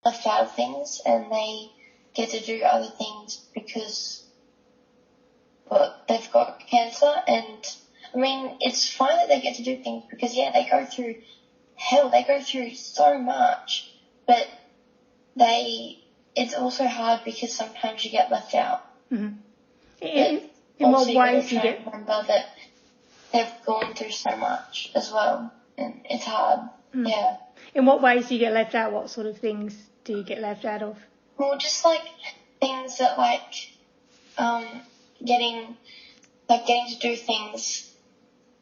left out of things, and they get to do other things because they've got cancer. And I mean, it's fine that they get to do things because they go through hell, they go through so much, but it's also hard because sometimes you get left out. Mm-hmm. In what ways do you get? Remember that they've gone through so much as well, and it's hard. Mm. Yeah. In what ways do you get left out? What sort of things do you get left out of? Well, just like things that getting to do things,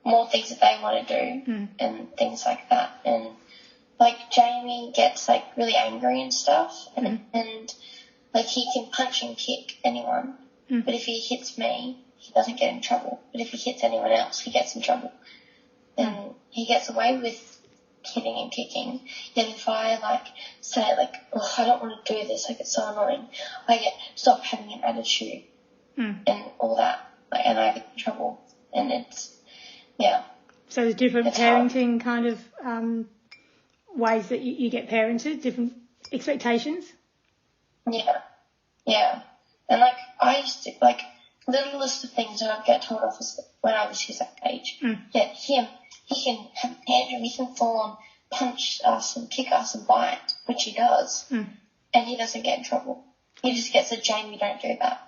more things that they want to do, and things like that. And like Jamie gets like really angry and stuff, and like he can punch and kick anyone, but if he hits me, he doesn't get in trouble. But if he hits anyone else, he gets in trouble. And he gets away with hitting and kicking. Yet if I say oh, I don't want to do this, it's so annoying, I stop having an attitude and all that, and I get in trouble. And it's So there's different parenting kind of ways that you get parented, different expectations. Yeah. And I used to littlest of things that I'd get told off when I was his age. Yet him, he can have a tantrum, he can fall and punch us and kick us and bite, which he does, and he doesn't get in trouble. He just gets a Jamie, don't do that.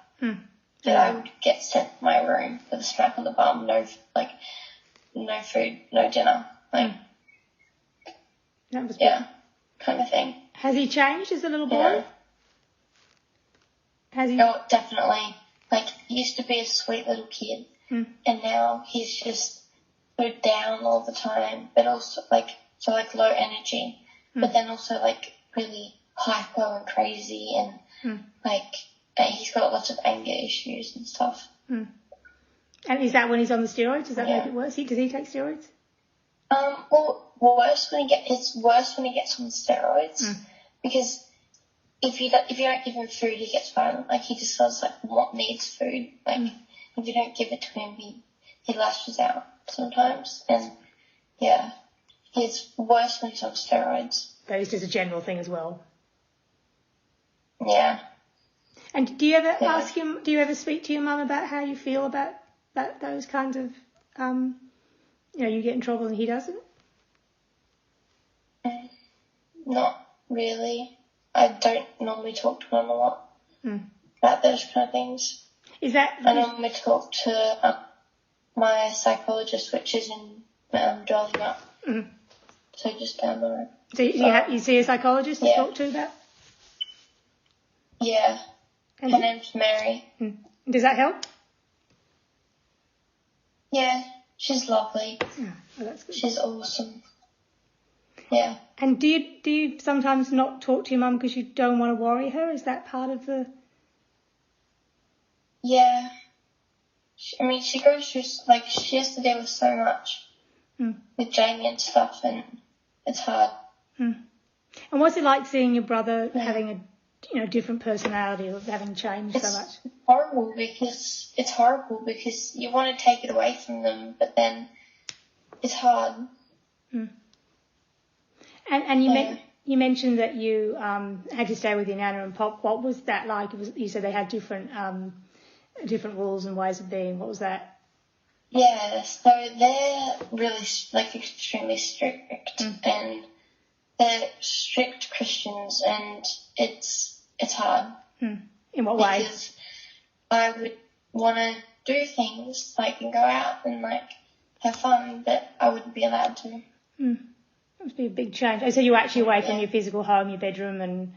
But I would get sent to my room with a smack on the bum, no food, no dinner, that was kind of thing. Has he changed as a little boy? Yeah. Has he? Oh, definitely. He used to be a sweet little kid, and now he's just so down all the time, but also low energy, but then also really hyper and crazy, and he's got lots of anger issues and stuff. And is that when he's on the steroids? Does that make it worse? Does he take steroids? It's worse when he gets on steroids, because if you don't give him food, he gets violent. He just does what needs food. If you don't give it to him, he lashes out sometimes. And it's worse when he's on steroids. That is just a general thing as well. Yeah. And do you ever ask him? Do you ever speak to your mum about how you feel about those kinds of, you get in trouble and he doesn't? Not really. I don't normally talk to Mum a lot about those kind of things. Is that? I normally talk to my psychologist, which is in Dwelling Up, so just down the road. So you see a psychologist to talk to about? Yeah. Her name's Mary. Does that help? Yeah, she's lovely. Oh, well, that's good. She's awesome. Yeah. And do you sometimes not talk to your mum because you don't want to worry her? Is that part of the? Yeah. She goes through she has to deal with so much with Jamie and stuff, and it's hard. And what's it like seeing your brother having a different personality, or having changed so much? It's horrible because you want to take it away from them, but then it's hard. And you mentioned that you had to stay with your nana and pop. What was that like? You said they had different rules and ways of being. What was that? Yeah, so they're really extremely strict, and they're strict Christians, and it's hard. In what way? Because I would want to do things and go out and have fun, but I wouldn't be allowed to. That must be a big change. Oh, so you're actually away from your physical home, your bedroom, and.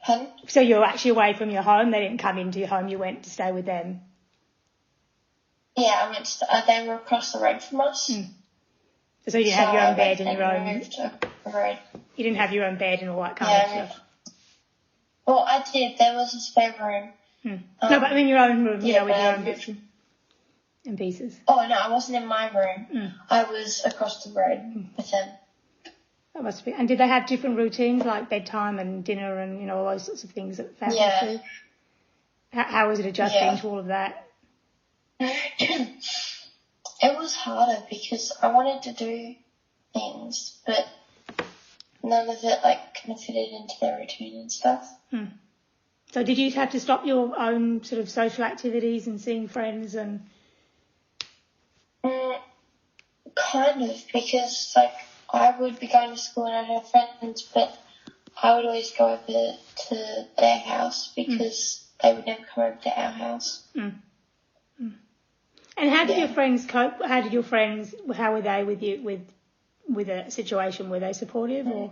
Pardon? So you're actually away from your home. They didn't come into your home. You went to stay with them. Yeah, I went to. They were across the road from us. So you didn't have your own bed and your own. Moved to the road. You didn't have your own bed and all that kind of stuff. Well, I did. There was a spare room. No, but your own room, with your own bits and pieces. Oh no, I wasn't in my room. I was across the road with them. That must be. And did they have different routines, like bedtime and dinner and all those sorts of things that families do? How was it adjusting to all of that? It was harder because I wanted to do things, but none of it like kind of fitted into their routine and stuff. So did you have to stop your own sort of social activities and seeing friends and? Kind of, because like I would be going to school and I'd have friends, but I would always go over to their house because they would never come over to our house. And how did your friends cope? How were they with you with a situation? Were they supportive or?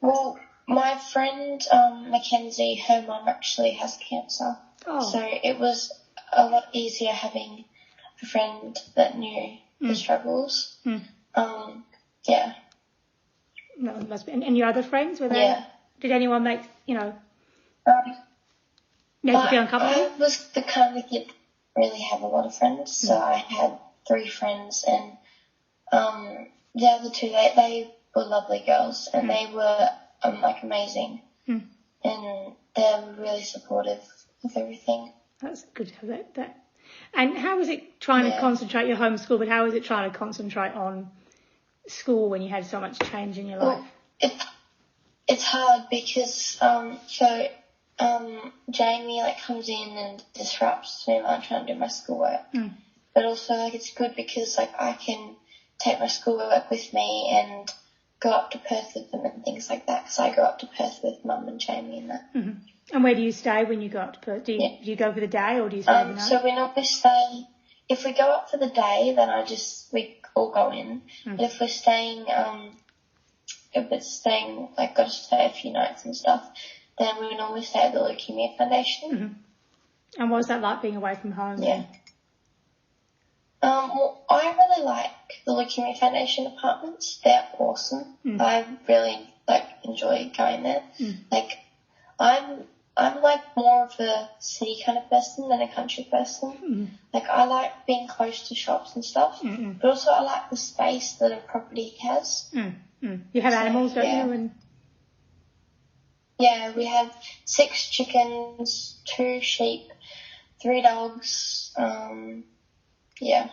Well, my friend Mackenzie, her mum actually has cancer, so it was a lot easier having a friend that knew the struggles. Yeah. No, it must be. And your other friends, were they? Yeah. Did anyone make you feel uncomfortable? I was the kind of kid that really have a lot of friends, so I had 3 friends, and the other 2 they were lovely girls, and they were like amazing, and they were really supportive of everything. That's good to have that. And how was it trying to concentrate your homeschool, but how was it trying to concentrate on school when you had so much change in your life? It's hard because Jamie like comes in and disrupts me while I'm trying to do my schoolwork. But also like it's good because like I can take my schoolwork with me and go up to Perth with them and things like that, because I go up to Perth with Mum and Jamie and that. And where do you stay when you go up to Perth? Do you go for the day or do you stay the night? So we normally stay. If we go up for the day, then we all go in. But if we're staying, like got to stay a few nights and stuff, then we normally stay at the Leukemia Foundation. And what was that like being away from home? Yeah. Well, I really like the Leukemia Foundation apartments. They're awesome. I really enjoy going there. Like I'm like more of a city kind of person than a country person. Like I like being close to shops and stuff, but also I like the space that a property has. You have animals, don't you? And yeah, we have 6 chickens, 2 sheep, 3 dogs. Yeah.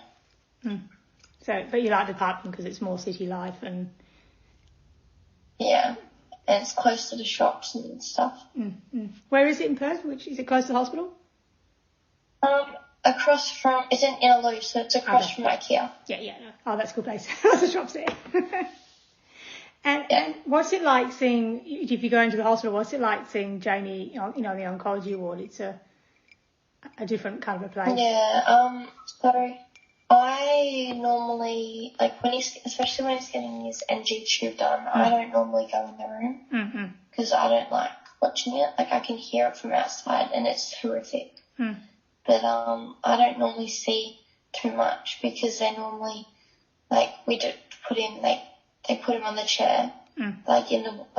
So, but you like the apartment because it's more city life and. Yeah. And it's close to the shops and stuff. Where is it in Perth? Is it close to the hospital? Across from, it's in Innaloo, so it's across from IKEA. Yeah. Oh, that's a good place. Lots of shops there. And what's it like seeing, if you go into the hospital, what's it like seeing Jamie, in the oncology ward? It's a different kind of a place. Yeah, so I normally, especially when he's getting his NG tube done, I don't normally go in the room because I don't like watching it. Like, I can hear it from outside and it's horrific. But I don't normally see too much because they normally, we do put him, they put him on the chair, in the,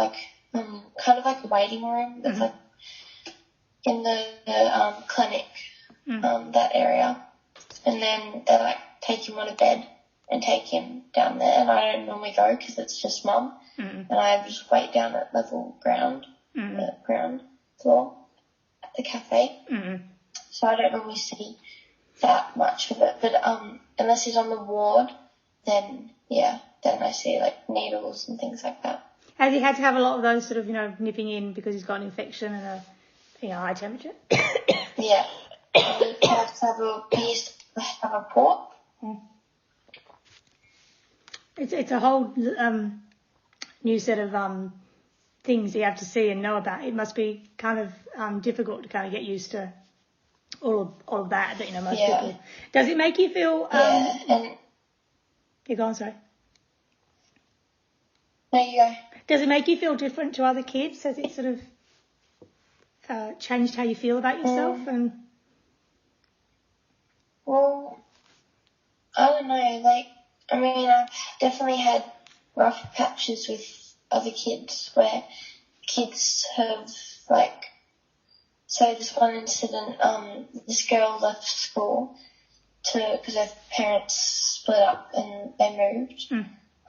kind of like a waiting room that's, in the clinic, that area. And then they take him on a bed and take him down there. And I don't normally go because it's just Mum. And I just wait down at level ground floor at the cafe. So I don't normally see that much of it. But unless he's on the ward, then I see needles and things like that. Has he had to have a lot of those sort of nipping in because he's got an infection and a high temperature? Yeah. And he has to have a port. It's a whole new set of things you have to see and know about. It must be kind of difficult to kind of get used to all of that most people. Does it make you feel? You go on, sorry. There you go. Does it make you feel different to other kids? Has it sort of changed how you feel about yourself? Well, I don't know. I've definitely had rough patches with other kids where kids have, so this one incident, this girl left school because her parents split up and they moved.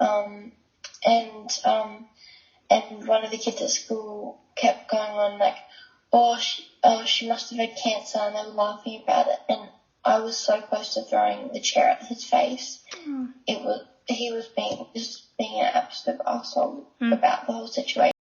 And one of the kids at school kept going on she must have had cancer, and they were laughing about it. And I was so close to throwing the chair at his face. It he was being an absolute asshole about the whole situation.